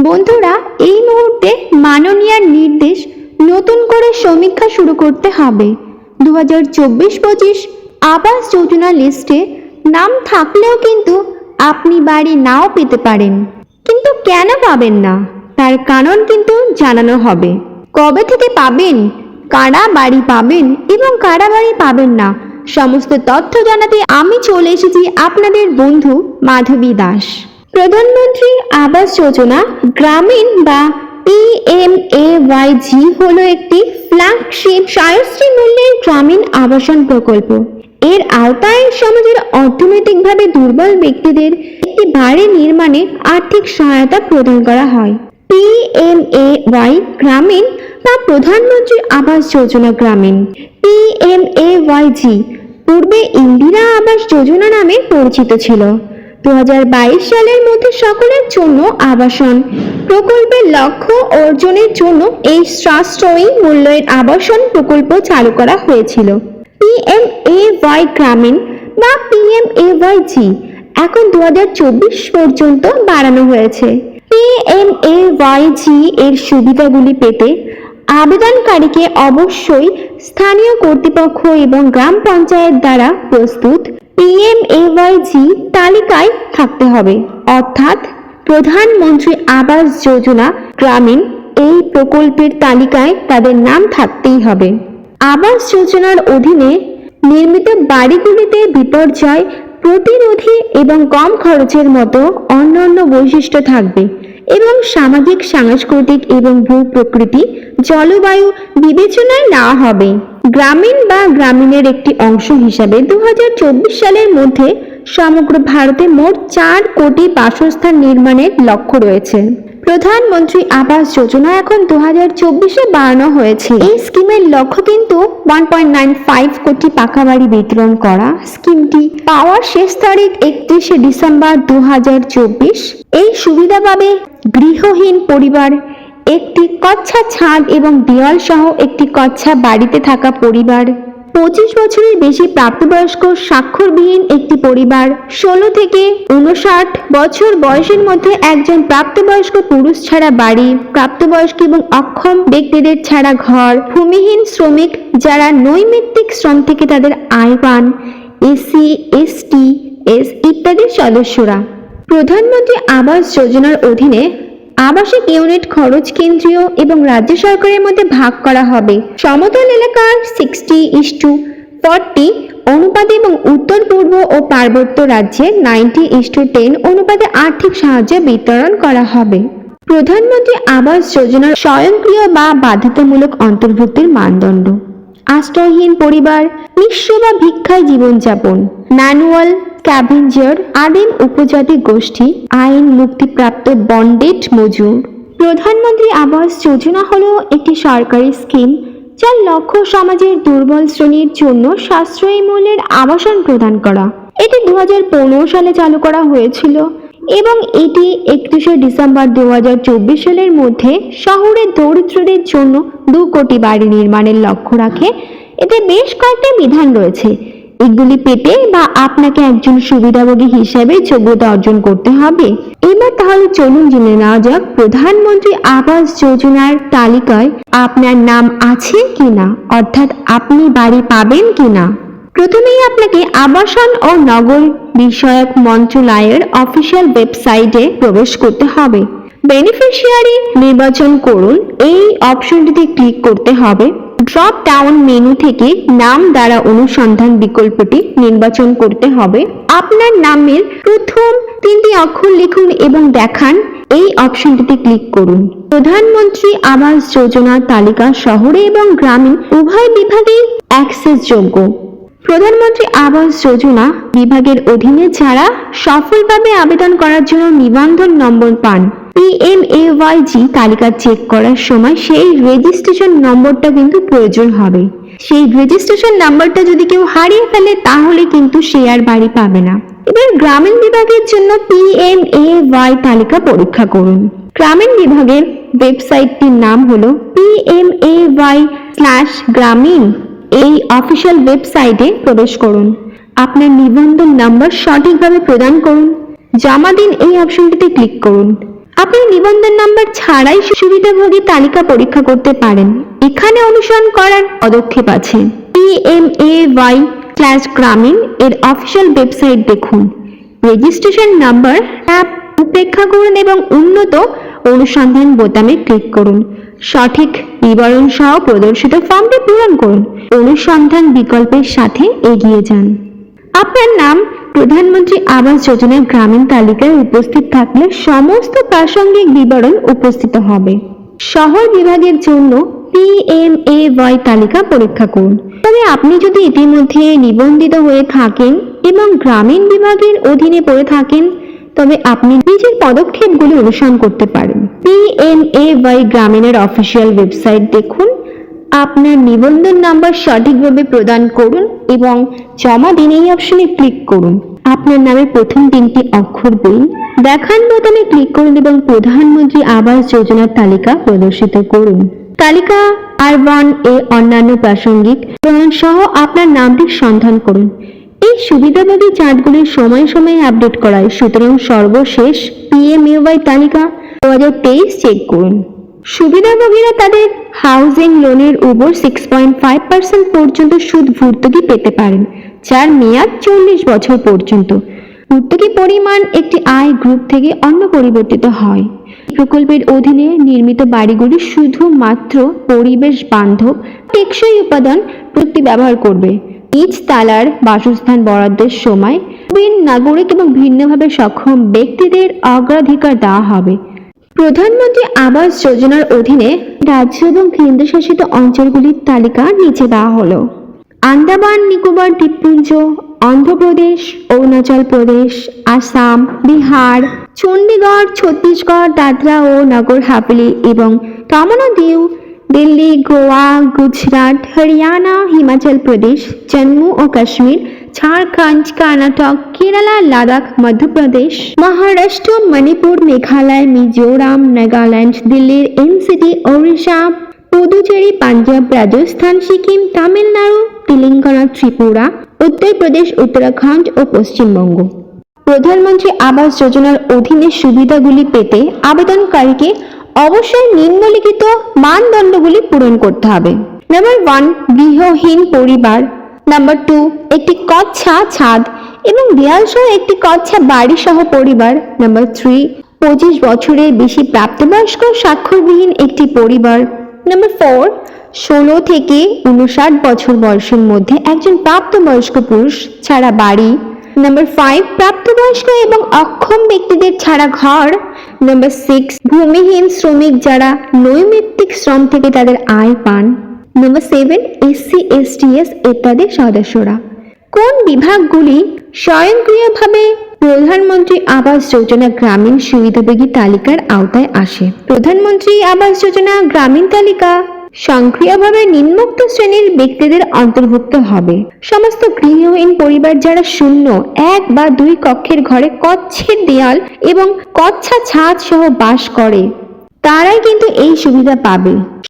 বন্ধুরা, এই মুহূর্তে মাননীয় নির্দেশ নতুন করে সমীক্ষা শুরু করতে হবে। 2024-25 আবাস যোজনা লিস্টে নাম থাকলেও কিন্তু আপনি বাড়ি নাও পেতে পারেন। কিন্তু কেন পাবেন না তার কারণ কিন্তু জানানো হবে। কবে থেকে পাবেন, কারা বাড়ি পাবেন এবং কারা বাড়ি পাবেন না, সমস্ত তথ্য জানাতে আমি চলে এসেছি আপনাদের বন্ধু মাধবী দাস। প্রধানমন্ত্রী আবাস যোজনা গ্রামীণ বা PMAYG হলো একটি ফ্ল্যাগশিপ সাশ্রয়ী মূল্যের গ্রামীণ আবাসন প্রকল্প। এর আওতায় সমাজের অর্থনৈতিকভাবে দুর্বল ব্যক্তিদের একটি বাড়ি নির্মাণে আর্থিক সহায়তা প্রদান করা হয়। PMAY গ্রামীণ বা প্রধানমন্ত্রী আবাস যোজনা গ্রামীণ, PMAYG পূর্বে ইন্দিরা আবাস যোজনা নামে পরিচিত ছিল। 2022 সালের মধ্যে সকলের জন্য আবাসন প্রকল্পের লক্ষ্য অর্জনের জন্য এই সাশ্রয়ী মূল্যের আবাসন প্রকল্প চালু করা হয়েছিল। PMAY গ্রামীণ বা PMAYG এখন 2024 পর্যন্ত বাড়ানো হয়েছে। PMAYG এর সুবিধাগুলি পেতে আবেদনকারীকে অবশ্যই স্থানীয় কর্তৃপক্ষ এবং গ্রাম পঞ্চায়েত দ্বারা প্রস্তুত PMAYG তালিকায় থাকতে হবে, অর্থাৎ প্রধানমন্ত্রী আবাস যোজনা গ্রামীণ এই প্রকল্পের তালিকায় তাদের নাম থাকতেই হবে। আবাস যোজনার অধীনে নির্মিত বাড়িগুলিতে বিপর্যয় প্রতিরোধী এবং কম খরচের মতো অন্যান্য বৈশিষ্ট্য থাকবে এবং সামাজিক, সাংস্কৃতিক এবং ভূ-প্রকৃতি জলবায়ু বিবেচনায় নেওয়া হবে। গ্রামীণ বা গ্রামীণের একটি অংশ হিসাবে 2024 সালের মধ্যে সমগ্র ভারতে মোট 4 কোটি বাসস্থান নির্মাণের লক্ষ্য রয়েছে। প্রধানমন্ত্রী আবাস যোজনা এখন 2024-এ বাড়ানো হয়েছে। এই স্কিমের লক্ষ্য কিন্তু 1.95 কোটি পাকা বাড়ি বিতরণ করা। স্কিমটি পাওয়ার শেষ তারিখ 31শে ডিসেম্বর 2024। এই সুবিধা পাবে গৃহহীন পরিবার, একটি কচ্ছা ছাদ এবং দেওয়াল সহ একটি কচ্ছা বাড়িতে থাকা পরিবার, 25 বছরের বেশি প্রাপ্তবয়স্ক স্বাক্ষরবিহীন একটি পরিবার, 16 থেকে 59 বছর বয়সের মধ্যে একজন প্রাপ্তবয়স্ক পুরুষ ছাড়া বাড়ি, প্রাপ্তবয়স্ক এবং অক্ষম ব্যক্তিদের ছাড়া ঘর, ভূমিহীন শ্রমিক যারা নৈমিত্তিক শ্রম থেকে তাদের আয় পান, SC, ST, S ইত্যাদি সদস্যরা। প্রধানমন্ত্রী আবাস যোজনার অধীনে আবাসিক ইউনিট খরচ কেন্দ্রীয় এবং রাজ্য সরকারের মধ্যে ভাগ করা হবে। সমতল এলাকার 60:40 অনুপাতে এবং উত্তর পূর্ব ও পার্বত্য রাজ্যে 90:10 অনুপাতে আর্থিক সাহায্য বিতরণ করা হবে। প্রধানমন্ত্রী আবাস যোজনার স্বয়ংক্রিয় বা বাধ্যতামূলক অন্তর্ভুক্তির মানদণ্ড: আশ্রয়হীন পরিবার, নিঃস্ব বা ভিক্ষায় জীবনযাপন, ম্যানুয়াল স্ক্যাভেঞ্জার, আদিম উপজাতি গোষ্ঠী, আইন মুক্তিপ্রাপ্ত বন্ডেড মজুর। প্রধানমন্ত্রী আবাস যোজনা হলো একটি সরকারি স্কিম যার লক্ষ্য সমাজের দুর্বল শ্রেণীর জন্য সাশ্রয়ী মূল্যের আবাসন প্রদান করা। এটি 2015 সালে চালু করা হয়েছিল এবং এটি 31শে ডিসেম্বর 2024 সালের মধ্যে শহরের দরিদ্রদের জন্য 2 কোটি বাড়ি নির্মাণের লক্ষ্য রাখে। এতে বেশ কয়েকটি বিধান রয়েছে। এগুলি পেতে বা আপনাকে একজন সুবিধাভোগী হিসেবে যোগ্যতা অর্জন করতে হবে। এবার তাহলে চলুন জেনে নেওয়া যাক প্রধানমন্ত্রী আবাস যোজনার তালিকায় আপনার নাম আছে কিনা, অর্থাৎ আপনি বাড়ি পাবেন কিনা। প্রথমেই আপনাকে আবাসন ও নগর বিষয়ক মন্ত্রণালয়ের অফিসিয়াল ওয়েবসাইটে প্রবেশ করতে হবে। বেনিফিশিয়ারি নির্বাচন করুন, এই অপশনটিতে ক্লিক করতে হবে। ড্রপ ডাউন মেনু থেকে নাম দ্বারা অনুসন্ধান বিকল্পটি নির্বাচন করতে হবে। আপনার নামের প্রথম 3টি অক্ষর লিখুন এবং দেখান, এই অপশনটিতে ক্লিক করুন। প্রধানমন্ত্রী আবাস যোজনার তালিকা শহরে এবং গ্রামীণ উভয় বিভাগেই অ্যাক্সেসযোগ্য। প্রধানমন্ত্রী আবাস যোজনা বিভাগের অধীনে যারা সফলভাবে আবেদন করার জন্য নিবন্ধন নম্বর পান, PMAYG তালিকা চেক করার সময় সেই রেজিস্ট্রেশন নম্বরটা কিন্তু প্রয়োজন হবে। সেই রেজিস্ট্রেশন নাম্বারটা যদি কেউ হারিয়ে ফেলে তাহলে কিন্তু সে আর বাড়ি পাবে না। এবার গ্রামীণ বিভাগের জন্য PMAY তালিকা পরীক্ষা করুন। গ্রামীণ বিভাগের ওয়েবসাইটটির নাম হলো PMAY/গ্রামীণ। এই অফিসিয়াল ওয়েবসাইটে প্রবেশ করুন, আপনার নিবন্ধন নাম্বার সঠিকভাবে প্রদান করুন, জমা দিন এই অপশনটিতে ক্লিক করুন। আপনি নিবন্ধন নাম্বার ছাড়াই সুবিধাভোগী তালিকা পরীক্ষা করতে পারেন। এখানে অনুসরণ করার পদক্ষেপ আছে। PMAY/গ্রামীণ এর অফিসিয়াল ওয়েবসাইট দেখুন, রেজিস্ট্রেশন নাম্বার ট্যাব উপেক্ষা করুন এবং উন্নত অনুসন্ধান বোতামে ক্লিক করুন। সঠিক বিবরণ সহ প্রদর্শিত ফর্মটি পূরণ করুন। অনুসন্ধান বিকল্পের সাথে এগিয়ে যান। আপনার নাম প্রধানমন্ত্রী আবাস যোজনা গ্রামীণ তালিকায় উপস্থিত থাকলে সমস্ত প্রাসঙ্গিক বিবরণ উপস্থিত হবে। শহর বিভাগের জন্য PMAY তালিকা পরীক্ষা করুন। তবে আপনি যদি ইতিমধ্যে নিবন্ধিত হয়ে থাকেন এবং গ্রামীণ বিভাগের অধীনে পড়ে থাকেন, তবে আপনি নিজের পদক্ষেপগুলি অনুসরণ করতে পারেন। PMAY গ্রামীণের অফিসিয়াল ওয়েবসাইট দেখুন, আপনার নিবন্ধন নাম্বার সঠিকভাবে প্রদান করুন এবং জমা দিন এই অপশনে ক্লিক করুন। আপনার নামের প্রথম 3টি অক্ষর দিন, দেখান বোতামে ক্লিক করুন এবং প্রধানমন্ত্রী আবাস যোজনার তালিকা প্রদর্শিত করুন। তালিকা R1 এ অন্যান্য প্রাসঙ্গিক প্রমাণ সহ আপনার নামটি সন্ধান করুন। এই সুবিধাভোগী চার্টগুলি সময়ে সময়ে আপডেট করায়, সুতরাং সর্বশেষ PMAY তালিকা 2023 চেক করুন। সুবিধাভোগীরা তাদের হাউজিং লোনের উপর 6.5% পর্যন্ত সুদ ভর্তুকি পেতে পারেন, যার মেয়াদ 40 বছর পর্যন্ত। ভর্তুকি পরিমাণ একটি আয় গ্রুপ থেকে অন্য পরিবর্তিত হয়। প্রকল্পের অধীনে নির্মিত বাড়িগুলি শুধুমাত্র পরিবেশ বান্ধব টেকসই উপাদান প্রযুক্তি ব্যবহার করবে। নিজ তালার বাসস্থান বরাদ্দের সময় প্রবীণ নাগরিক এবং ভিন্নভাবে সক্ষম ব্যক্তিদের অগ্রাধিকার দেওয়া হবে। প্রধানমন্ত্রী আবাস যোজনার অধীনে রাজ্য এবং কেন্দ্রশাসিত অঞ্চলগুলির তালিকা নিচে দেওয়া হলো। আন্দামান নিকোবর দ্বীপপুঞ্জ, অন্ধ্রপ্রদেশ, অরুণাচল প্রদেশ, আসাম, বিহার, চণ্ডীগড়, ছত্তিশগড়, দাদরা ও নগর হাভেলি এবং দমন ও দিউ, দিল্লি, গোয়া, গুজরাট, হরিয়ানা, হিমাচল প্রদেশ, জম্মু ও কাশ্মীর, ঝাড়খণ্ড, কর্ণাটক, কেরালা, লাদাখ, মধ্যপ্রদেশ, মহারাষ্ট্র, মণিপুর, মেঘালয়, মিজোরাম, নাগাল্যান্ড, দিল্লির এনসিটি, ওড়িশা, পুদুচেরি, পাঞ্জাব, রাজস্থান, সিকিম, তামিলনাড়ু, তেলেঙ্গানা, ত্রিপুরা, উত্তরপ্রদেশ, উত্তরাখণ্ড ও পশ্চিমবঙ্গ। প্রধানমন্ত্রী আবাস যোজনার অধীনে সুবিধাগুলি পেতে আবেদনকারীকে অবশ্যই নিম্নলিখিত মানদণ্ডগুলি পূরণ করতে হবে। নাম্বার 1, গৃহহীন পরিবার। নাম্বার 2, একটি কচ্ছা ছাদ এবং দেয়াল সহ একটি কচ্ছা বাড়ি সহ পরিবার। নাম্বার 3, 25 বছরের বেশি প্রাপ্তবয়স্ক স্বাক্ষরবিহীন একটি পরিবার। নাম্বার 4, 16 থেকে 59 বছর বয়সের মধ্যে একজন প্রাপ্তবয়স্ক পুরুষ ছাড়া বাড়ি। নাম্বার 5, প্রাপ্তবয়স্ক এবং অক্ষম ব্যক্তিদের ছাড়া ঘর। নাম্বার 6, ভূমিহীন শ্রমিক যারা নৈমিত্তিক শ্রম থেকে তাদের আয় পান। নাম্বার 7, SC, STS ইত্যাদি সদস্যরা। কোন বিভাগগুলি স্বয়ংক্রিয়ভাবে প্রধানমন্ত্রী আবাস যোজনা গ্রামীণ সুবিধাভোগী তালিকার আওতায় আসে? প্রধানমন্ত্রী আবাস যোজনা গ্রামীণ তালিকা স্বয়ংক্রিয়ভাবে নিম্নোক্ত শ্রেণীর ব্যক্তিদের অন্তর্ভুক্ত হবে: সমস্ত গৃহহীন পরিবার যারা 0, 1 বা 2 কক্ষের ঘরে কচ্ছের দেয়াল এবং কচ্ছা ছাদ সহ বাস করে, তারাই কিন্তু এই সুবিধা পাবে।